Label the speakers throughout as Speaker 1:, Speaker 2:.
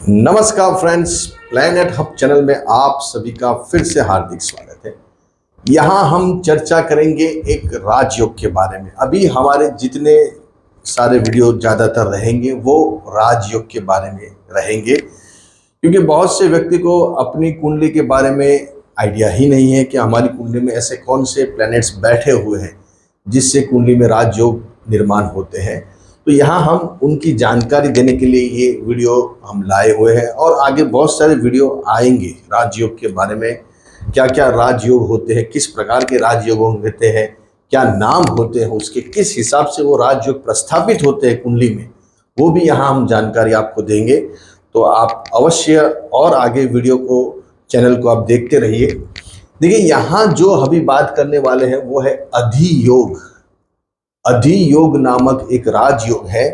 Speaker 1: नमस्कार friends, planet hub channel में आप सभी का फिर से हार्दिक स्वागत है। यहाँ हम चर्चा करेंगे एक राजयोग के बारे में। अभी हमारे जितने सारे वीडियो ज़्यादातर रहेंगे वो राजयोग के बारे में रहेंगे, क्योंकि बहुत से व्यक्ति को अपनी कुंडली के बारे में आइडिया ही नहीं है कि हमारी कुंडली में ऐसे कौन से प्लैनेट्स बैठे हुए हैं जिससे कुंडली में राजयोग निर्माण होते हैं। तो यहाँ हम उनकी जानकारी देने के लिए ये वीडियो हम लाए हुए हैं, और आगे बहुत सारे वीडियो आएंगे राजयोग के बारे में। क्या क्या राजयोग होते हैं, किस प्रकार के राजयोग होते हैं, क्या नाम होते हैं उसके, किस हिसाब से वो राजयोग प्रस्थापित होते हैं कुंडली में, वो भी यहाँ हम जानकारी आपको देंगे। तो आप अवश्य और आगे वीडियो को, चैनल को आप देखते रहिए। देखिए, यहाँ जो अभी बात करने वाले हैं वो है अधियोग। अधियोग नामक एक राजयोग है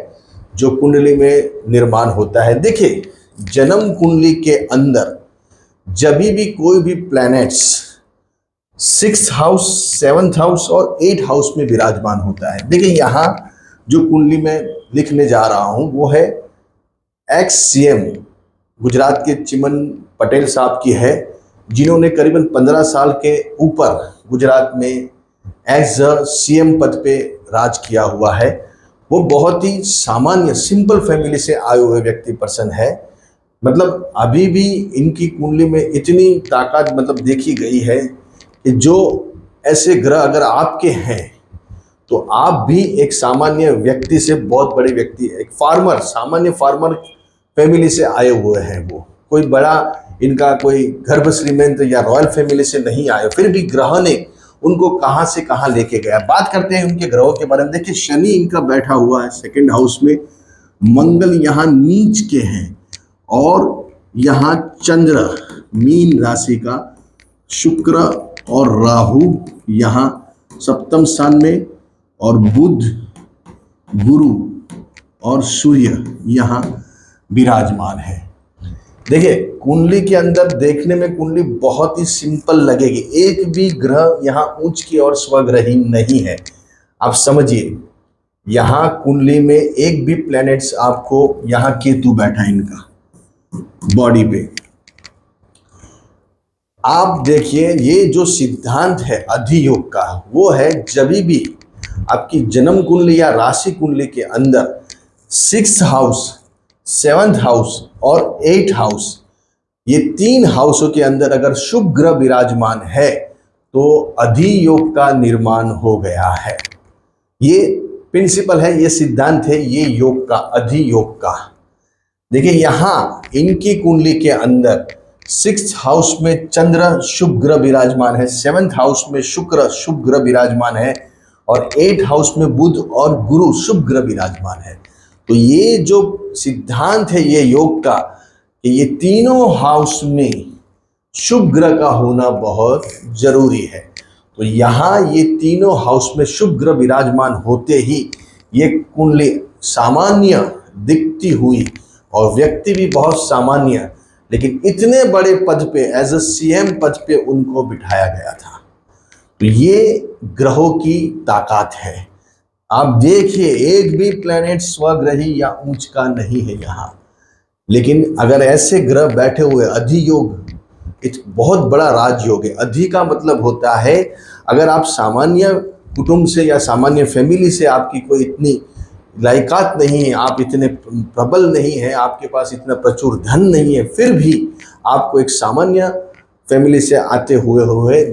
Speaker 1: जो कुंडली में निर्माण होता है। देखिए, जन्म कुंडली के अंदर जब भी कोई भी planets 6th house, 7th house और 8th हाउस में विराजमान होता है। देखिए, यहाँ जो कुंडली में लिखने जा रहा हूँ वो है एक्स सीएम गुजरात के चिमन पटेल साहब की है, जिन्होंने करीबन 15 साल के ऊपर गुजरात में एज अ सीएम पद पे राज किया हुआ है। वो बहुत ही सामान्य सिंपल फैमिली से आए हुए व्यक्ति पर्सन है। मतलब अभी भी इनकी कुंडली में इतनी ताकत मतलब देखी गई है कि जो ऐसे ग्रह अगर आपके हैं तो आप भी एक सामान्य व्यक्ति से बहुत बड़े व्यक्ति, एक फार्मर, सामान्य फार्मर फैमिली से आए हुए हैं। वो कोई बड़ा इनका कोई गर्भ श्रीमंत या रॉयल फैमिली से नहीं आए, फिर भी ग्रह ने उनको कहां से कहां लेके गया। बात करते हैं उनके ग्रहों के बारे में। देखिए, शनि इनका बैठा हुआ है 2nd हाउस में, मंगल यहाँ नीच के हैं, और यहाँ चंद्र मीन राशि का, शुक्र और राहु यहाँ 7th स्थान में, और बुध, गुरु और सूर्य यहाँ विराजमान है। देखिए, कुंडली के अंदर देखने में कुंडली बहुत ही सिंपल लगेगी, एक भी ग्रह यहाँ उच्च की और स्वग्रही नहीं है। आप समझिए, यहाँ कुंडली में एक भी प्लैनेट्स आपको, यहाँ केतु बैठा है इनका बॉडी पे। आप देखिए, ये जो सिद्धांत है अधियोग का वो है जब भी आपकी जन्म कुंडली या राशि कुंडली के अंदर 6th हाउस, 7th हाउस और 8th हाउस, ये 3 हाउसों के अंदर अगर शुभ ग्रह विराजमान है तो अधियोग का निर्माण हो गया है। ये प्रिंसिपल है, ये सिद्धांत है, ये योग का, अधियोग का। देखिए, यहाँ इनकी कुंडली के अंदर 6th हाउस में चंद्र शुभ ग्रह विराजमान है, 7th हाउस में शुक्र शुभ ग्रह विराजमान है, और 8th हाउस में बुध और गुरु शुभ ग्रह विराजमान है। तो ये जो सिद्धांत है ये योग का, कि ये तीनों हाउस में शुभ ग्रह का होना बहुत जरूरी है। तो यहाँ ये तीनों हाउस में शुभ ग्रह विराजमान होते ही ये कुंडली सामान्य दिखती हुई, और व्यक्ति भी बहुत सामान्य, लेकिन इतने बड़े पद पे एज अ सीएम पद पे उनको बिठाया गया था। तो ये ग्रहों की ताकत है। आप देखिए, एक भी प्लैनेट स्वग्रही या उच्च का नहीं है यहाँ, लेकिन अगर ऐसे ग्रह बैठे हुए, अधियोग एक बहुत बड़ा राजयोग है। अधि का मतलब होता है अगर आप सामान्य कुटुंब से या सामान्य फैमिली से, आपकी कोई इतनी लायकात नहीं है, आप इतने प्रबल नहीं है, आपके पास इतना प्रचुर धन नहीं है, फिर भी आपको एक सामान्य फैमिली से आते हुए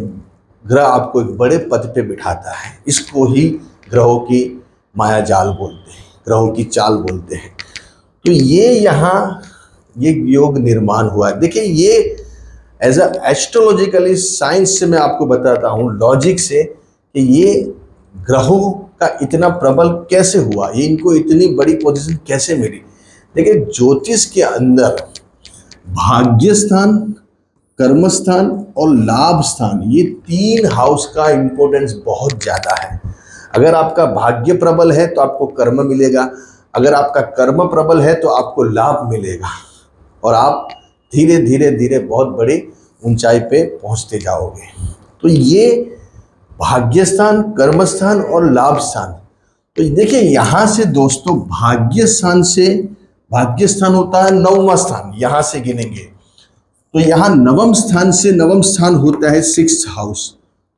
Speaker 1: ग्रह आपको एक बड़े पद पे बिठाता है। इसको ही ग्रहों की माया जाल बोलते हैं, ग्रहों की चाल बोलते हैं। तो ये यहाँ ये योग निर्माण हुआ है। देखिए, ये एज अ एस्ट्रोलॉजिकली साइंस से मैं आपको बताता हूँ, लॉजिक से, कि ये ग्रहों का इतना प्रबल कैसे हुआ, ये इनको इतनी बड़ी पोजीशन कैसे मिली। देखिए, ज्योतिष के अंदर भाग्य स्थान, कर्म स्थान और लाभ स्थान, ये 3 हाउस का इंपॉर्टेंस बहुत ज्यादा है। अगर आपका भाग्य प्रबल है तो आपको कर्म मिलेगा, अगर आपका कर्म प्रबल है तो आपको लाभ मिलेगा, और आप धीरे धीरे धीरे बहुत बड़ी ऊंचाई पे पहुंचते जाओगे। तो ये भाग्य स्थान, कर्म स्थान और लाभ स्थान। तो देखिए, यहाँ से दोस्तों भाग्य स्थान से भाग्य स्थान होता है 9वां स्थान, यहां से गिनेंगे तो यहाँ नवम स्थान से नवम स्थान होता है 6th हाउस।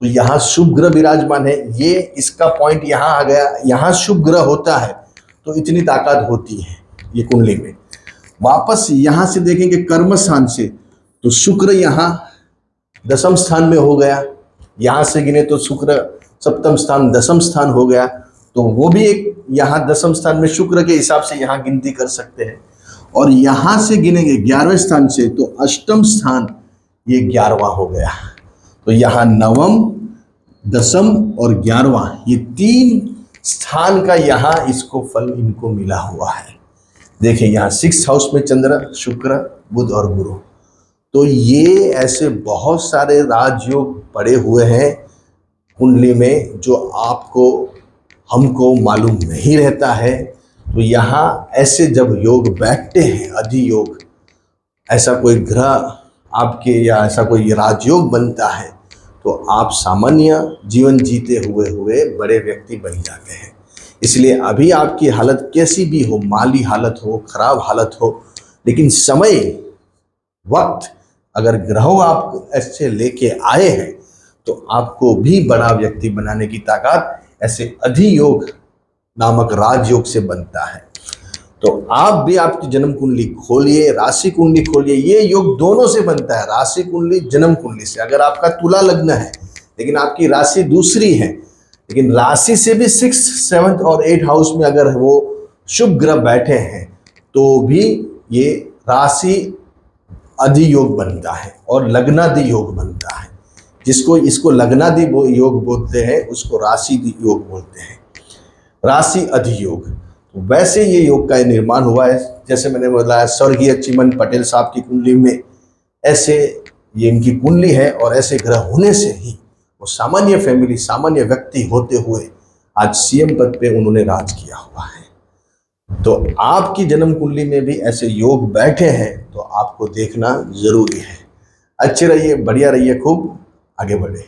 Speaker 1: तो यहाँ शुभ ग्रह विराजमान है, ये इसका पॉइंट यहाँ आ गया, यहाँ शुभ ग्रह होता है तो इतनी ताकत होती है ये कुंडली में। वापस यहाँ से देखेंगे कर्म स्थान से, तो शुक्र यहाँ 10वें स्थान में हो गया, यहाँ से गिने तो शुक्र 7वें स्थान 10वें स्थान हो गया, तो वो भी एक यहाँ 10वें स्थान में शुक्र के हिसाब से यहाँ गिनती कर सकते हैं। और यहाँ से गिनेंगे 11वें स्थान से, तो 8वां स्थान ये 11वां हो गया। तो यहाँ 9वीं 10वीं और 11वां ये 3 स्थान का यहाँ इसको फल इनको मिला हुआ है। देखिए यहाँ 6th हाउस में चंद्र, शुक्र, बुध और गुरु, तो ये ऐसे बहुत सारे राजयोग पड़े हुए हैं कुंडली में जो आपको हमको मालूम नहीं रहता है। तो यहाँ ऐसे जब योग बैठते हैं, अधियोग, ऐसा कोई ग्रह आपके या ऐसा कोई राजयोग बनता है तो आप सामान्य जीवन जीते हुए हुए बड़े व्यक्ति बन जाते हैं। इसलिए अभी आपकी हालत कैसी भी हो, माली हालत हो, खराब हालत हो, लेकिन समय वक्त अगर ग्रहों आप ऐसे लेके आए हैं तो आपको भी बड़ा व्यक्ति बनाने की ताकत ऐसे अधियोग नामक राजयोग से बनता है। तो आप भी आपकी जन्म कुंडली खोलिए, राशि कुंडली खोलिए, ये योग दोनों से बनता है, राशि कुंडली जन्म कुंडली से। अगर आपका तुला लग्न है लेकिन आपकी राशि दूसरी है, लेकिन राशि से भी 6th 7th और 8th हाउस में अगर वो शुभ ग्रह बैठे हैं तो भी ये राशि अधियोग बनता है और लग्नादि योग बनता है। जिसको इसको लग्नादि योग बोलते हैं उसको राशि योग बोलते हैं, राशि अधियोग। तो वैसे ये योग का निर्माण हुआ है, जैसे मैंने बताया स्वर्गीय चिमन पटेल साहब की कुंडली में ऐसे ये इनकी कुंडली है और ऐसे ग्रह होने से ही वो सामान्य फैमिली, सामान्य व्यक्ति होते हुए आज सीएम पद पे उन्होंने राज किया हुआ है। तो आपकी जन्म कुंडली में भी ऐसे योग बैठे हैं तो आपको देखना जरूरी है। अच्छे रहिए, बढ़िया रहिए, खूब आगे बढ़े।